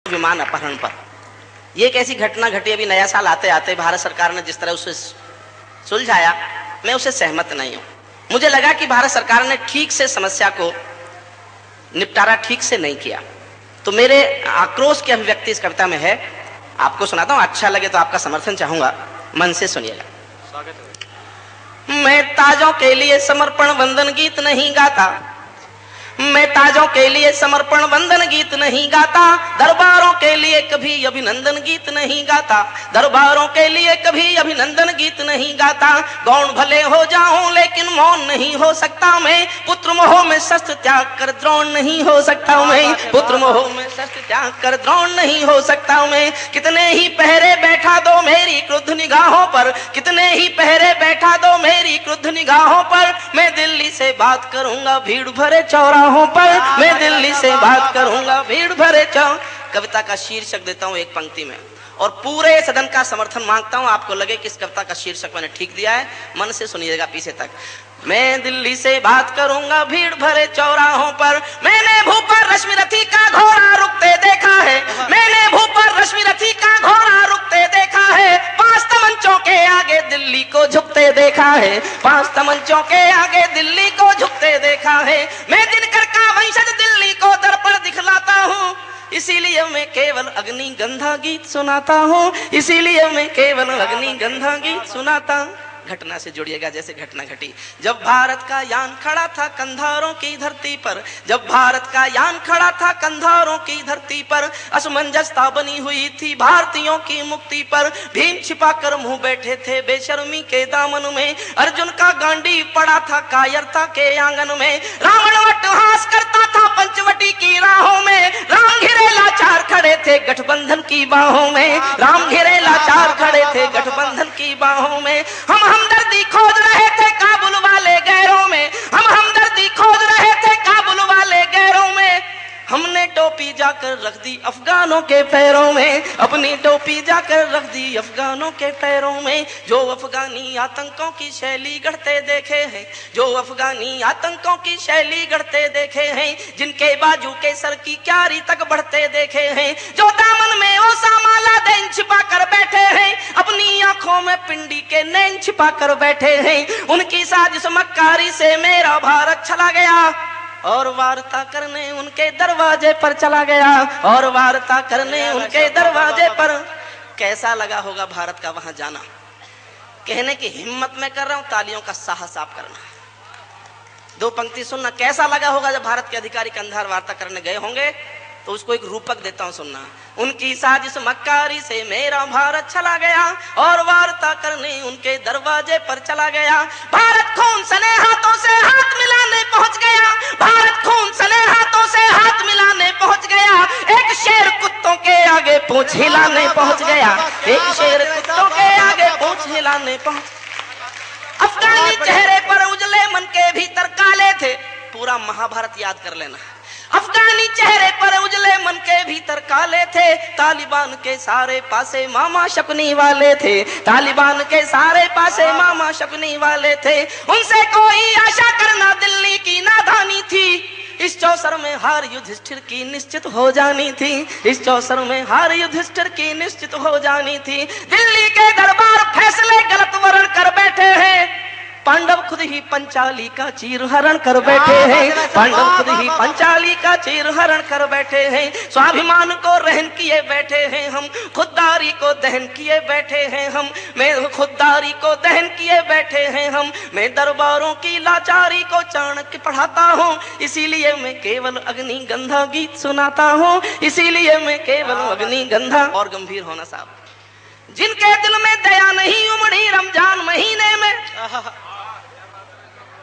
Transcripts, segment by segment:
विमान अपहरण पर। ये एक ऐसी घटना घटी अभी नया साल आते आते, भारत सरकार ने जिस तरह उसे सुलझाया, मैं उससे सहमत नहीं हूं। मुझे लगा कि भारत सरकार ने ठीक से समस्या को निपटारा ठीक से नहीं किया। तो मेरे आक्रोश की अभिव्यक्ति इस कविता में है, आपको सुनाता हूं, अच्छा लगे तो आपका समर्थन चाहूंगा, मन से सुनिएगा। मैं ताजों के लिए समर्पण वंदन गीत नहीं गाता, मैं ताजों के लिए समर्पण वंदन गीत नहीं गाता, दरबारों के लिए कभी अभिनंदन गीत नहीं गाता, दरबारों के लिए कभी अभिनंदन गीत नहीं गाता। गौण भले हो जाऊं लेकिन मौन नहीं हो सकता मैं, पुत्र मोह में शस्त्र त्याग कर द्रोण नहीं हो सकता मैं, पुत्र मोह में शस्त्र त्याग कर द्रोण नहीं हो सकता मैं। कितने ही पहरे बैठा दो मेरी क्रुद्ध निगाहों पर, कितने ही पहरे बैठा दो मेरी क्रुद्ध निगाहों पर, मैं दिल्ली से बात करूंगा भीड़ भरे चौराहों पर, मैं दिल्ली से बात करूंगा भीड़ भरे चौराहों। कविता का शीर्षक देता हूं एक पंक्ति में और पूरे सदन का समर्थन मांगता हूं, आपको लगे कि इस कविता का शीर्षक मैंने ठीक दिया है, मन से सुनिएगा पीछे तक। मैं दिल्ली से बात करूंगा भीड़ भरे चौराहों पर, मैंने भूपर रश्मि रथी का घोड़ा रुकते देखा है, मैंने भूपर रश्मि रथी का घोड़ा रुकते देखा है, 5 तमंचों के आगे दिल्ली को झुकते देखा है, 5 तमंचों के आगे दिल्ली को झुकते देखा है। मैं दिनकर का वंशज दिल्ली को दर्पण दिखलाता हूँ, इसीलिए मैं केवल अग्निगंधा गीत सुनाता हूँ, इसीलिए मैं केवल अग्निगंधा गीत सुनाता हूँ। घटना से जुड़िएगा जैसे घटना घटी। जब भारत का यान खड़ा था कंधारों की धरती पर, जब भारत का यान खड़ा था कंधारों की धरती पर, असमंजसता बनी हुई थी भारतीयों की मुक्ति पर। भीम छिपाकर मुंह बैठे थे बेशर्मी के दामन में, अर्जुन का गांडी पड़ा था कायरता के आंगन में, रावण वटहास करता था पंचवटी की राहों में, राम घिरे लाचार खड़े थे गठबंधन की बाहों में, राम घिरे लाचार खड़े थे गठबंधन की बाहों में। हम हमदर्दी खोज रहे थे काबुल वाले गैरों में, हम हमदर्दी खोज रहे थे काबुल वाले गैरों में, हमने टोपी जाकर रख दी अफगानों के पैरों में, अपनी टोपी जाकर रख दी अफगानों के पैरों में। जो अफगानी आतंकों की शैली गढ़ते देखे हैं, जो अफगानी आतंकों की शैली गढ़ते देखे हैं, जिनके बाजू के सर की क्यारी तक बढ़ते देखे हैं, जो दामन में ओसामा लादेन छिपा कर बैठे हैं, अपनी आंखों में पिंडी के नैन छिपा कर बैठे हैं, उनकी साजिश मक्कारी से मेरा भारत चला गया और वार्ता करने उनके दरवाजे पर चला गया, और वार्ता करने उनके दरवाजे पर। कैसा लगा होगा भारत का वहां जाना, कहने की हिम्मत में कर रहा हूं, तालियों का साहस आप करना। 2 पंक्ति सुनना, कैसा लगा होगा जब भारत के अधिकारी कंधार वार्ता करने गए होंगे, तो उसको एक रूपक देता हूं सुनना। उनकी साजिश मक्कारी से मेरा भारत चला गया और वार्ता करने उनके दरवाजे पर चला गया। भारत खून सने हाथों से हाथ मिलाने पहुंच गया, भारत खून सने हाथों से हाथ मिलाने पहुंच गया, एक शेर कुत्तों के आगे पूंछ हिलाने पहुंच गया, एक शेर कुत्तों के आगे पूंछ हिलाने पहुंच। अफगानी चेहरे पर उजले मन के भीतर काले थे, पूरा महाभारत याद कर लेना। अफगानी चेहरे पर उजले मन के भीतर काले थे, तालिबान के सारे पासे मामा शकुनी वाले थे, तालिबान के सारे पासे मामा शकुनी वाले थे, उनसे कोई आशा करना दिल्ली की नादानी थी। इस चौसर में हार युधिष्ठिर की निश्चित हो जानी थी, इस चौसर में हार युधिष्ठिर की निश्चित हो जानी थी। दिल्ली के दरबार फैसले गलत वर्ण कर बैठे हैं, पांडव खुद ही पंचाली का चीर हरण कर बैठे हैं, पांडव खुद ही पंचाली का चीर हरण कर बैठे हैं। स्वाभिमान को रहन किए बैठे हैं हम, खुददारी को दहन किए बैठे हैं हम, मैं खुददारी को दहन किए बैठे हैं हम। मैं दरबारों की लाचारी को चाणक्य पढ़ाता हूँ, इसीलिए मैं केवल अग्निगंधा गीत सुनाता हूँ, इसीलिए मैं केवल अग्निगंधा। और गंभीर होना साहब, जिनके दिल में दया नहीं उमड़ी रमजान महीने में,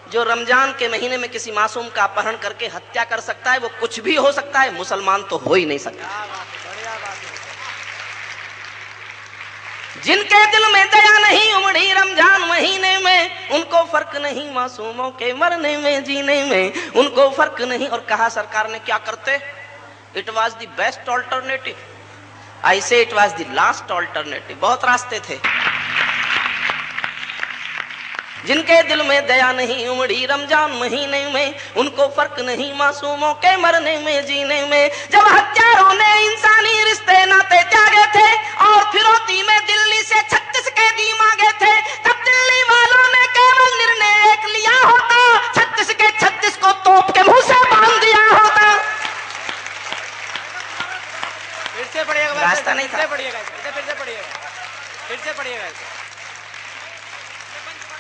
जो रमजान के महीने में किसी मासूम का अपहरण करके हत्या कर सकता है, वो कुछ भी हो सकता है, मुसलमान तो हो ही नहीं सकता। जिनके दिल में दया नहीं उमड़ी रमजान महीने में, उनको फर्क नहीं मासूमों के मरने में जीने में, उनको फर्क नहीं। और कहा सरकार ने क्या करते, it was the best alternative, I say it was the last alternative. बहुत रास्ते थे। जिनके दिल में दया नहीं उमड़ी रमजान महीने में, उनको फर्क नहीं मासूमों के मरने में जीने में। जब हत्यारों ने इंसानी रिश्ते फिर से पढ़िएगा, रास्ता नहीं था। फिर से पढ़िएगा।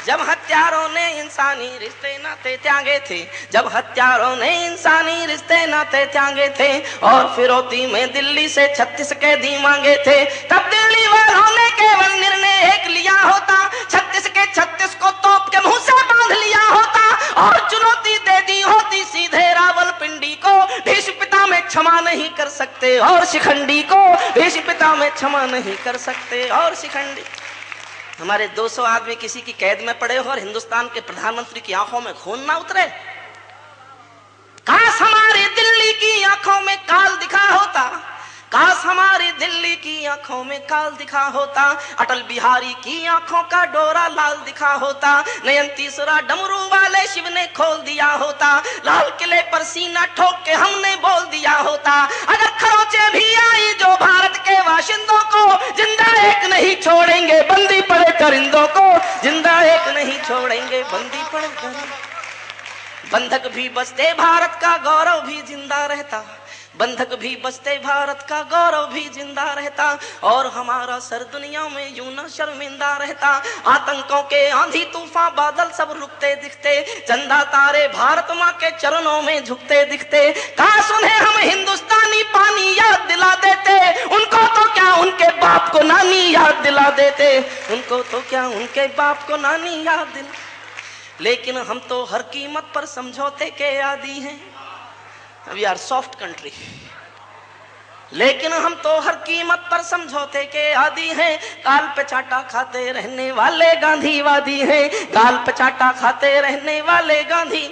जब हत्यारों ने इंसानी रिश्ते नाते त्यागे थे, जब हत्यारों ने इंसानी रिश्ते नाते त्यागे थे और फिरौती में दिल्ली से 36 कैदी मांगे थे, तब दिल्ली वालों ने केवल निर्णय एक लिया होता, 36 के 36 को तोप के मुंह से बांध लिया होता और चुनौती दे दी होती सीधे रावलपिंडी को। भीष्म पिता में क्षमा नहीं कर सकते और शिखंडी को, भीष्म पिता में क्षमा नहीं कर सकते और शिखंडी। हमारे 200 आदमी किसी की कैद में पड़े हो और हिंदुस्तान के प्रधानमंत्री की आंखों में खून ना उतरे। काश हमारी दिल्ली की आंखों में काल दिखा होता, काश हमारी दिल्ली की आंखों में काल दिखा होता, अटल बिहारी की आंखों का डोरा लाल दिखा होता, नयन तीसरा डमरू वाले शिव ने खोल दिया होता, लाल किले पर सीना ठोक के हमने बोल दिया होता, अगर खरोंचे भी आई जो भारत के बाशिंदों को, जिंदा एक नहीं छोड़ेंगे बंदी पड़े परिंदों को, जिंदा एक नहीं छोड़ेंगे बंदी पड़े परिंदों। बंधक भी बचते भारत का गौरव भी जिंदा रहता, बंधक भी बचते भारत का गौरव भी जिंदा रहता और हमारा सर दुनिया में यूं न शर्मिंदा रहता। आतंकों के आंधी तूफान बादल सब रुकते दिखते, चंदा तारे भारत माँ के चरणों में झुकते दिखते, काश उन्हें हम हिंदुस्तानी पानी याद दिला देते, उनको तो क्या उनके बाप को नानी याद दिला देते, उनको तो क्या उनके बाप को नानी याद दिला। लेकिन हम तो हर कीमत पर समझौते के आदी हैं, वी आर सॉफ्ट कंट्री, लेकिन हम तो हर कीमत पर समझौते के आदी हैं। गाल पे चाटा खाते रहने वाले गांधीवादी हैं, गाल पे चाटा खाते रहने वाले गांधी,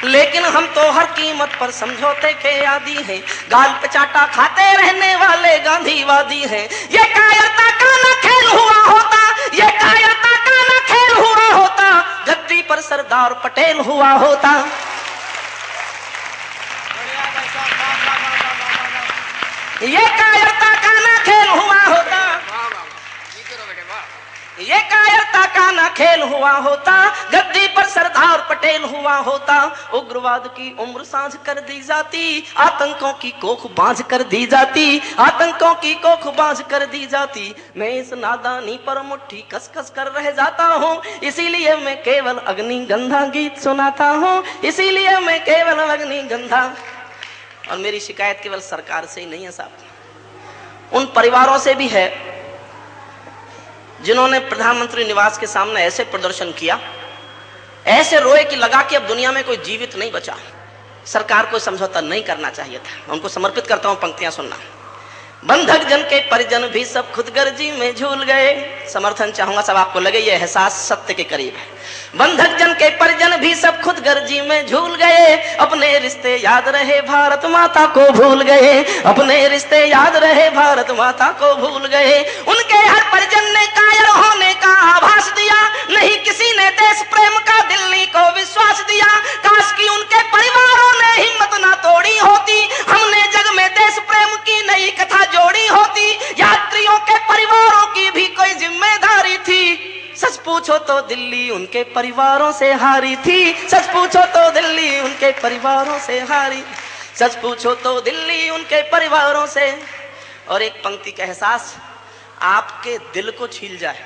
लेकिन हम तो हर कीमत पर समझौते के आदी हैं, गाल पे चाटा खाते रहने वाले गांधीवादी हैं। ये कायरता का न खेल हुआ होता, ये कायरता का न खेल हुआ होता, गद्दी पर सरदार पटेल हुआ होता। ये कायरता का न खेल हुआ होता, ये कायरता का न खेल हुआ होता, गद्दी पर सरदार पटेल हुआ होता। उग्रवाद की उम्र साझ कर दी जाती, आतंकों की कोख बांझ कर दी जाती, आतंकों की कोख बांझ कर दी जाती। मैं इस नादानी पर मुट्ठी कस कस कर रह जाता हूँ, इसीलिए मैं केवल अग्निगंधा गीत सुनाता हूँ, इसीलिए मैं केवल अग्निगंधा। और मेरी शिकायत केवल सरकार से ही नहीं है साहब, उन परिवारों से भी है जिन्होंने प्रधानमंत्री निवास के सामने ऐसे प्रदर्शन किया, ऐसे रोए कि लगा कि अब दुनिया में कोई जीवित नहीं बचा। सरकार को समझौता नहीं करना चाहिए था। उनको समर्पित करता हूं पंक्तियां सुनना। बंधक जन के परिजन भी सब खुदगर्जी में झूल गए। समर्थन चाहूंगा सब आपको लगे ये एहसास सत्य के करीब है। बंधक जन के परिजन भी सब खुदगर्जी में झूल गए, अपने रिश्ते याद रहे भारत माता को भूल गए, अपने रिश्ते याद रहे भारत माता को भूल गए। उनके हर परिजन ने कायर होने का आभास दिया, नहीं किसी ने देश प्रेम का दिल्ली को विश्वास दिया। काश की उनके परिवारों ने हिम्मत ना तोड़ी होती, हमने जग में देश प्रेम की नई कथा जोड़ी होती। यात्रियों के परिवारों की भी कोई जिम्मेदारी थी, सच पूछो तो दिल्ली उनके परिवारों से हारी थी, सच पूछो तो दिल्ली उनके परिवारों से हारी, सच पूछो तो दिल्ली उनके परिवारों से। और एक पंक्ति का एहसास आपके दिल को छील जाए,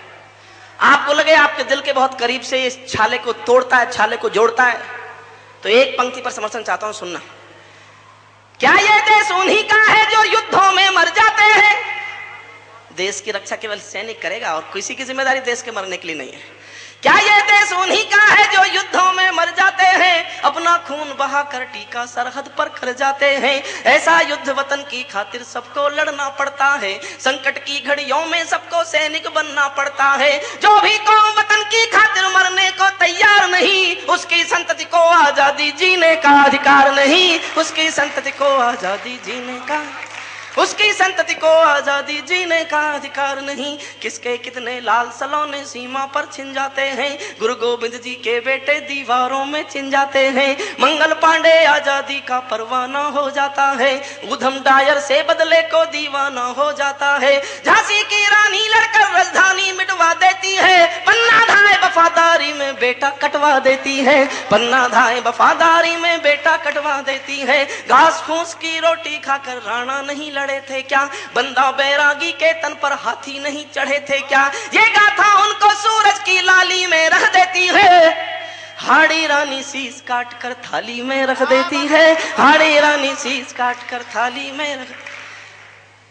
आपको लगे आपके दिल के बहुत करीब से इस छाले को तोड़ता है, छाले को जोड़ता है, तो एक पंक्ति पर समर्थन चाहता हूं, सुनना। क्या ये देश उन्हीं का है जो युद्धों में मर जाते हैं? देश की रक्षा केवल सैनिक करेगा और किसी की जिम्मेदारी देश के मरने के लिए नहीं है। क्या ये देश उन्हीं का है जो युद्धों में मर जाते हैं, अपना खून बहाकर टीका सरहद पर कर जाते हैं? ऐसा युद्ध वतन की खातिर सबको लड़ना पड़ता है, संकट की घड़ियों में सबको सैनिक बनना पड़ता है। जो भी कौम वतन की खातिर मरने को तैयार नहीं, उसकी संतति को आजादी जीने का अधिकार नहीं, उसकी संतति को आजादी जीने का। उसकी संतति को आजादी जीने का अधिकार नहीं। किसके कितने लाल सलोने सीमा पर छिन जाते हैं, गुरु गोविंद जी के बेटे दीवारों में छिन जाते हैं। मंगल पांडे आजादी का परवाना हो जाता है, उधम डायर से बदले को दीवाना हो जाता है। झांसी की रानी लड़कर राजधानी मिटवा देती है, पन्ना धाए वफादारी में बेटा कटवा देती है, पन्ना धाए वफादारी में बेटा कटवा देती है। घास फूस की रोटी खाकर राणा नहीं लड़े थे क्या, बंदा बैरागी के तन पर हाथी नहीं चढ़े थे क्या। ये गाथा उनको सूरज की लाली में रख देती है, हाड़ी रानी शीश काट कर थाली में रख देती है, हाड़ी रानी शीश काट कर थाली में रख।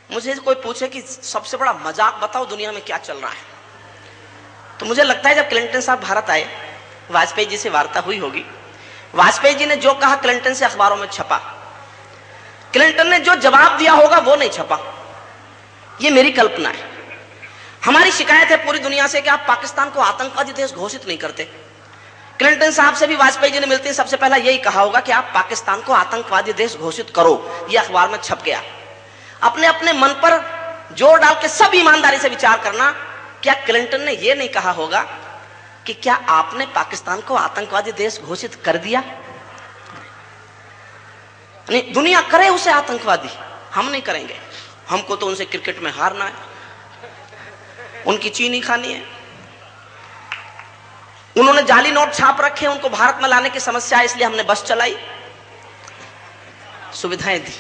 मुझे कोई पूछे कि सबसे बड़ा मजाक बताओ दुनिया में क्या चल रहा है, तो मुझे लगता है जब क्लिंटन साहब भारत आए, वाजपेयी जी से वार्ता हुई होगी, वाजपेयी जी ने जो कहा क्लिंटन से अखबारों में छपा, क्लिंटन ने जो जवाब दिया होगा वो नहीं छपा। ये मेरी कल्पना है। हमारी शिकायत है पूरी दुनिया से कि आप पाकिस्तान को आतंकवादी देश घोषित नहीं करते। क्लिंटन साहब से भी वाजपेयी जी ने मिलते सबसे पहला यही कहा होगा कि आप पाकिस्तान को आतंकवादी देश घोषित करो। यह अखबार में छप गया। अपने अपने मन पर जोर डाल के सब ईमानदारी से विचार करना, क्या क्लिंटन ने यह नहीं कहा होगा कि क्या आपने पाकिस्तान को आतंकवादी देश घोषित कर दिया? नहीं, दुनिया करे उसे आतंकवादी, हम नहीं करेंगे। हमको तो उनसे क्रिकेट में हारना है, उनकी चीनी खानी है। उन्होंने जाली नोट छाप रखे, उनको भारत में लाने की समस्या है, इसलिए हमने बस चलाई, सुविधाएं दी।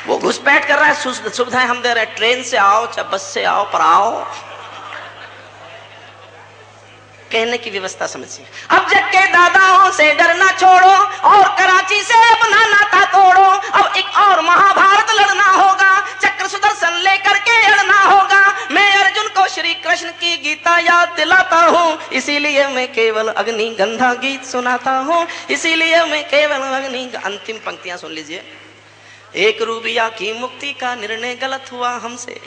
वो घुसपैठ कर रहा है, सुविधाएं हम दे रहे हैं। ट्रेन से आओ चाहे बस से आओ, पर आओ। कहने की व्यवस्था समझिए। अब जग के दादाओं से डरना छोड़ो और कराची से अपना नाता तोड़ो। अब एक और महाभारत लड़ना होगा, चक्र सुदर्शन लेकर के लड़ना होगा। मैं अर्जुन को श्री कृष्ण की गीता याद दिलाता हूँ, इसीलिए मैं केवल अग्नि गंधा गीत सुनाता हूँ, इसीलिए मैं केवल अग्नि। अंतिम पंक्तियां सुन लीजिए। एक रूबिया की मुक्ति का निर्णय गलत हुआ हमसे,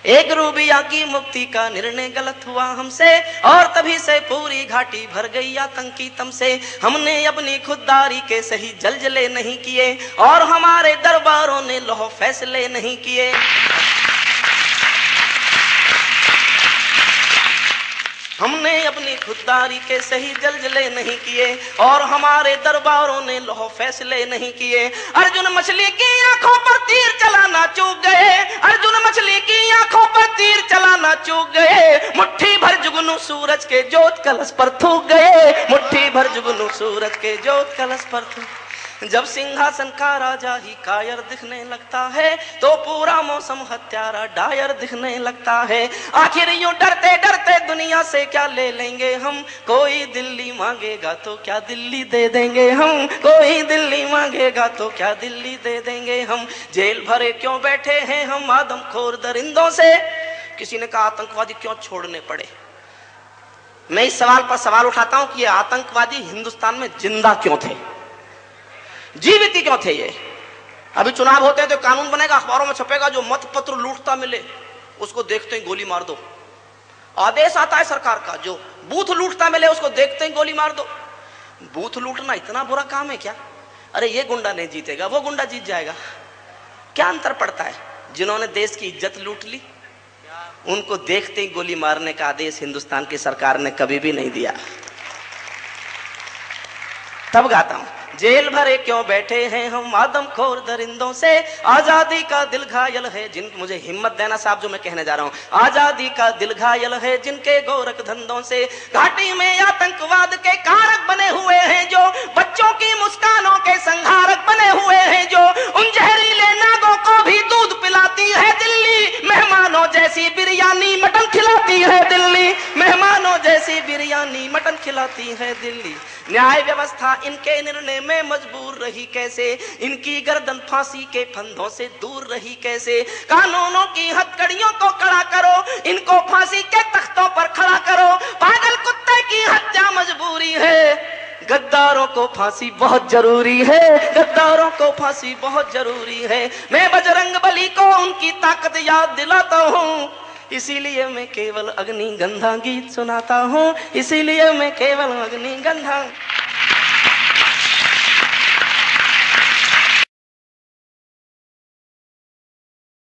एक रूबिया की मुक्ति का निर्णय गलत हुआ हमसे, और तभी से पूरी घाटी भर गई आतंकी तम से। हमने अपनी खुददारी के सही जलजले नहीं किए और हमारे दरबारों ने लौह फैसले नहीं किए। हमने अपनी खुददारी के सही जलजले नहीं किए और हमारे दरबारों ने लौह फैसले नहीं किए। अर्जुन मछली की आंखों पर तीर चलाना चूक गए, अर्जुन मछली की आंखों पर तीर चलाना चूक गए। मुट्ठी भर जुगनू सूरज के जोत कलश पर थूक गए, मुट्ठी भर जुगनू सूरज के जोत कलश पर थूक। जब सिंहासन का राजा ही कायर दिखने लगता है तो पूरा मौसम हत्यारा डायर दिखने लगता है। आखिर यूं डरते डरते दुनिया से क्या ले लेंगे हम, कोई दिल्ली मांगेगा तो क्या दिल्ली दे देंगे हम, कोई दिल्ली मांगेगा तो क्या दिल्ली दे देंगे हम। जेल भरे क्यों बैठे हैं हम आदमखोर दरिंदों से, किसी ने कहा आतंकवादी क्यों छोड़ने पड़े। मैं इस सवाल पर सवाल उठाता हूं कि ये आतंकवादी हिंदुस्तान में जिंदा क्यों थे, जीवित क्यों थे। ये अभी चुनाव होते हैं तो कानून बनेगा, अखबारों में छपेगा, जो मत पत्र लूटता मिले उसको देखते ही गोली मार दो। आदेश आता है सरकार का, जो बूथ लूटता मिले उसको देखते ही गोली मार दो। बूथ लूटना इतना बुरा काम है क्या? अरे ये गुंडा नहीं जीतेगा, वो गुंडा जीत जाएगा। क्या अंतर पड़ता है? जिन्होंने देश की इज्जत लूट ली उनको देखते ही गोली मारने का आदेश हिंदुस्तान की सरकार ने कभी भी नहीं दिया। तब गाता हूं, जेल भरे क्यों बैठे हैं हम आदमखोर दरिंदों से, आजादी का दिल घायल है जिन। मुझे हिम्मत देना साहब जो मैं कहने जा रहा हूं। आजादी का दिल घायल है जिनके गोरख धंधों से, घाटी में आतंकवाद के कारक बने हुए हैं जो, बच्चों की मुस्कानों के संहारक बने हुए हैं जो, उन जहरीले नागों को भी दूध पिलाती है दिल्ली, मेहमानों जैसी बिरयानी मटन खिलाती है दिल्ली, मेहमानों जैसी बिरयानी मटन खिलाती है दिल्ली। न्याय व्यवस्था इनके निर्णय में मजबूर रही कैसे, इनकी गर्दन फांसी के फंदों से दूर रही कैसे। कानूनों की हथकड़ियों को कड़ा करो, इनको फांसी के तख्तों पर खड़ा करो। पागल कुत्ते की हत्या मजबूरी है, गद्दारों को फांसी बहुत जरूरी है, गद्दारों को फांसी बहुत जरूरी है। मैं बजरंग बली को उनकी ताकत याद दिलाता हूँ, इसीलिए मैं केवल अग्नि गंधा गीत सुनाता हूँ, इसीलिए मैं केवल अग्नि गंधा